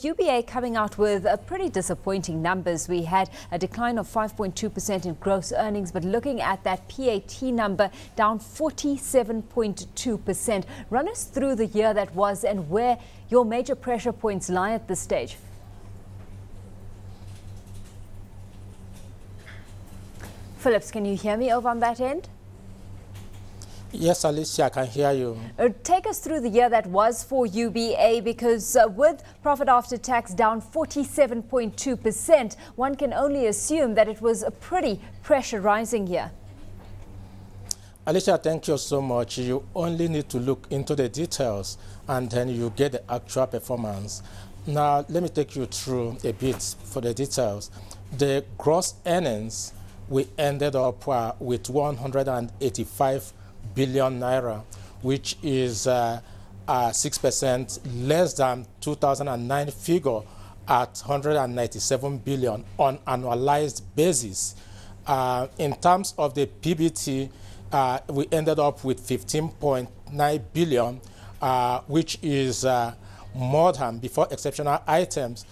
UBA coming out with pretty disappointing numbers. We had a decline of 5.2% in gross earnings, but looking at that PAT number, down 47.2%. Run us through the year that was and where your major pressure points lie at this stage. Phillips, can you hear me over on that end? Yes, Alicia, I can hear you. Take us through the year that was for UBA, because with profit after tax down 47.2%, one can only assume that it was a pretty pressurizing year. Alicia, thank you so much. You only need to look into the details and then you get the actual performance. Now, let me take you through a bit for the details. The gross earnings, we ended up with 185 billion naira, which is 6% less than 2009 figure at 197 billion on annualized basis. In terms of the PBT, we ended up with 15.9 billion, which is more than, before exceptional items,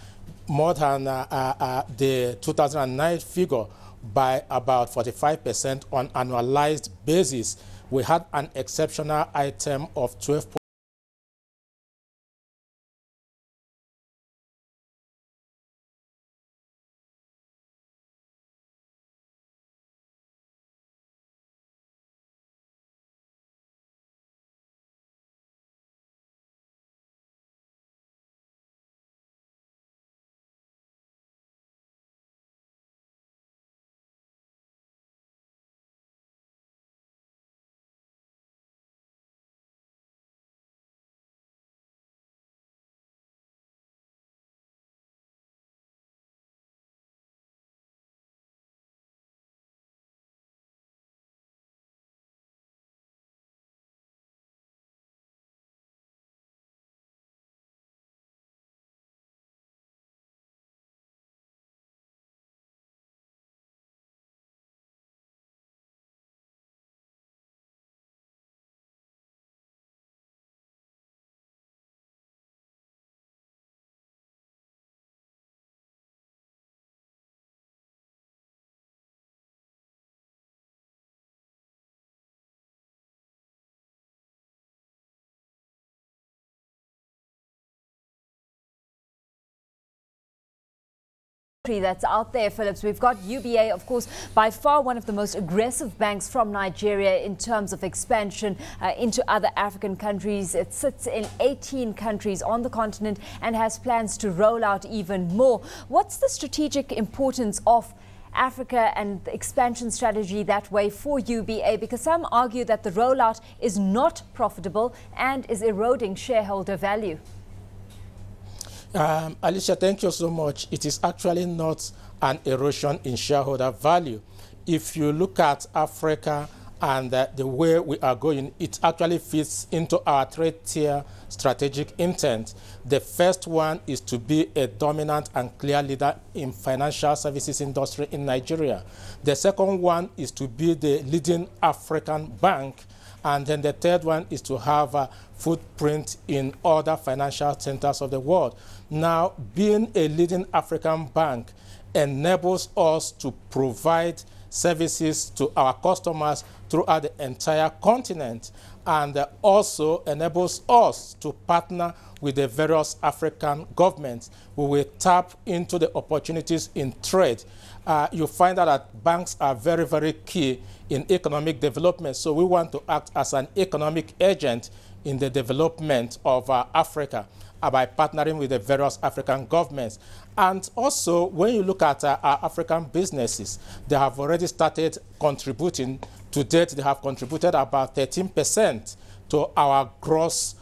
more than the 2009 figure by about 45% on annualized basis. We had an exceptional item of 12. That's out there, Phillips. We've got UBA, of course, by far one of the most aggressive banks from Nigeria in terms of expansion into other African countries. It sits in 18 countries on the continent and has plans to roll out even more. What's the strategic importance of Africa and the expansion strategy that way for UBA? Because some argue that the rollout is not profitable and is eroding shareholder value. Alicia, thank you so much. It is actually not an erosion in shareholder value. If you look at Africa and the way we are going, it actually fits into our three-tier strategic intent. The first one is to be a dominant and clear leader in financial services industry in Nigeria. The second one is to be the leading African bank. And then the third one is to have a footprint in other financial centers of the world. Now, being a leading African bank enables us to provide services to our customers throughout the entire continent, and also enables us to partner with the various African governments. We will tap into the opportunities in trade. You find out that banks are very, very key in economic development. So we want to act as an economic agent in the development of Africa by partnering with the various African governments. And also, when you look at our African businesses, they have already started contributing. To date, they have contributed about 13% to our gross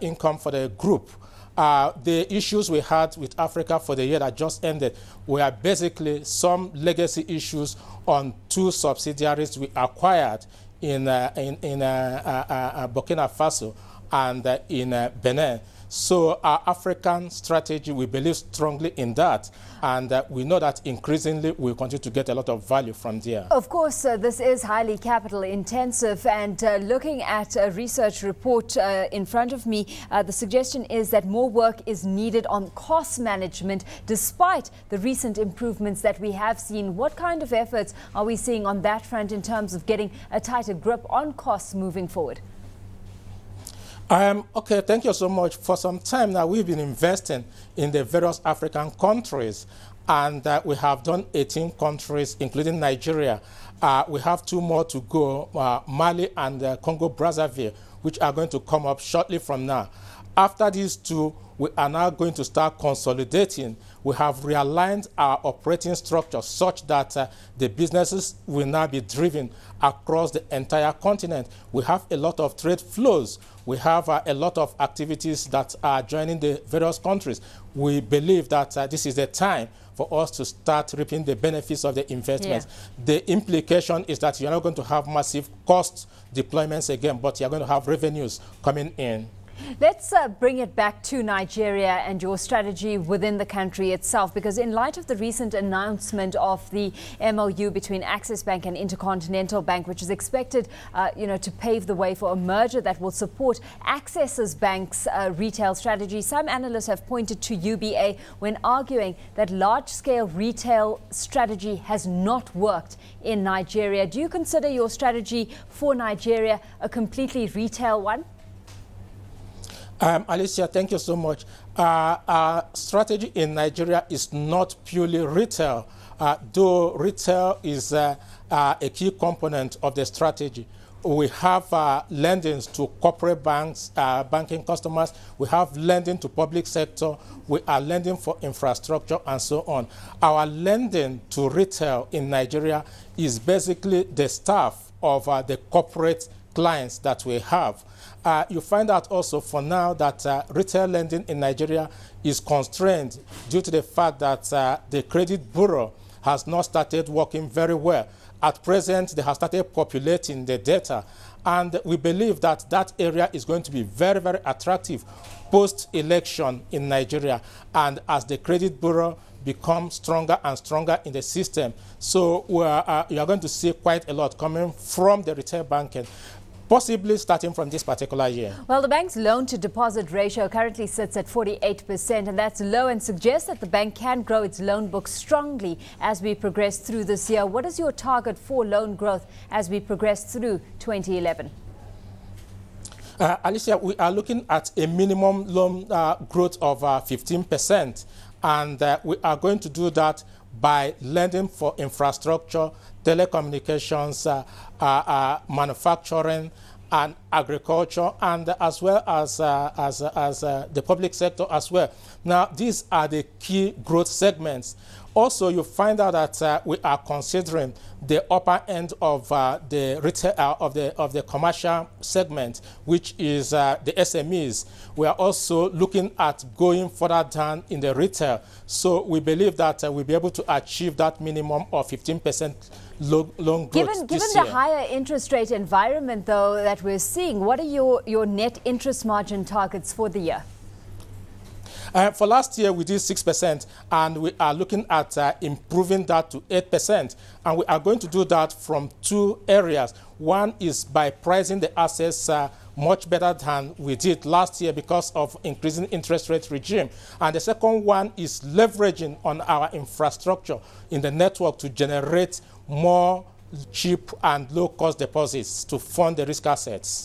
income for the group. The issues we had with Africa for the year that just ended were basically some legacy issues on two subsidiaries we acquired in Burkina Faso and in Benin. So our African strategy, we believe strongly in that. And we know that increasingly we'll continue to get a lot of value from there. Of course, this is highly capital intensive. And looking at a research report in front of me, the suggestion is that more work is needed on cost management, despite the recent improvements that we have seen. What kind of efforts are we seeing on that front in terms of getting a tighter grip on costs moving forward? Okay, thank you so much. For some time now, we've been investing in the various African countries, and we have done 18 countries, including Nigeria. We have 2 more to go, Mali and Congo-Brazzaville, which are going to come up shortly from now. After these 2, we are now going to start consolidating. We have realigned our operating structure such that the businesses will now be driven across the entire continent. We have a lot of trade flows. We have a lot of activities that are joining the various countries. We believe that this is the time for us to start reaping the benefits of the investments. Yeah. The implication is that you're not going to have massive cost deployments again, but you're going to have revenues coming in. Let's bring it back to Nigeria and your strategy within the country itself, because in light of the recent announcement of the MOU between Access Bank and Intercontinental Bank, which is expected, to pave the way for a merger that will support Access Bank's retail strategy, some analysts have pointed to UBA when arguing that large-scale retail strategy has not worked in Nigeria. Do you consider your strategy for Nigeria a completely retail one? Alicia, thank you so much. Our strategy in Nigeria is not purely retail, though retail is a key component of the strategy. We have lendings to corporate banks, banking customers. We have lending to public sector. We are lending for infrastructure and so on. Our lending to retail in Nigeria is basically the staff of the corporate clients that we have. You find out also for now that retail lending in Nigeria is constrained due to the fact that the credit bureau has not started working very well. At present, they have started populating the data, and we believe that that area is going to be very, very attractive post-election in Nigeria, and as the credit bureau becomes stronger and stronger in the system. So you are going to see quite a lot coming from the retail banking, possibly starting from this particular year. Well, the bank's loan-to-deposit ratio currently sits at 48%, and that's low and suggests that the bank can grow its loan book strongly as we progress through this year. What is your target for loan growth as we progress through 2011? Alicia, we are looking at a minimum loan growth of 15%, and we are going to do that by lending for infrastructure, telecommunications, manufacturing, and agriculture, and as well as the public sector as well. Now, these are the key growth segments. Also, you find out that we are considering the upper end of the retail of the commercial segment, which is the SMEs. We are also looking at going further down in the retail. So we believe that we'll be able to achieve that minimum of 15% loan growth Given the higher interest rate environment, though, that we're seeing, what are your net interest margin targets for the year? For last year, we did 6%, and we are looking at improving that to 8%. And we are going to do that from 2 areas. One is by pricing the assets much better than we did last year because of increasing interest rate regime. And the second one is leveraging on our infrastructure in the network to generate more cheap and low-cost deposits to fund the risk assets.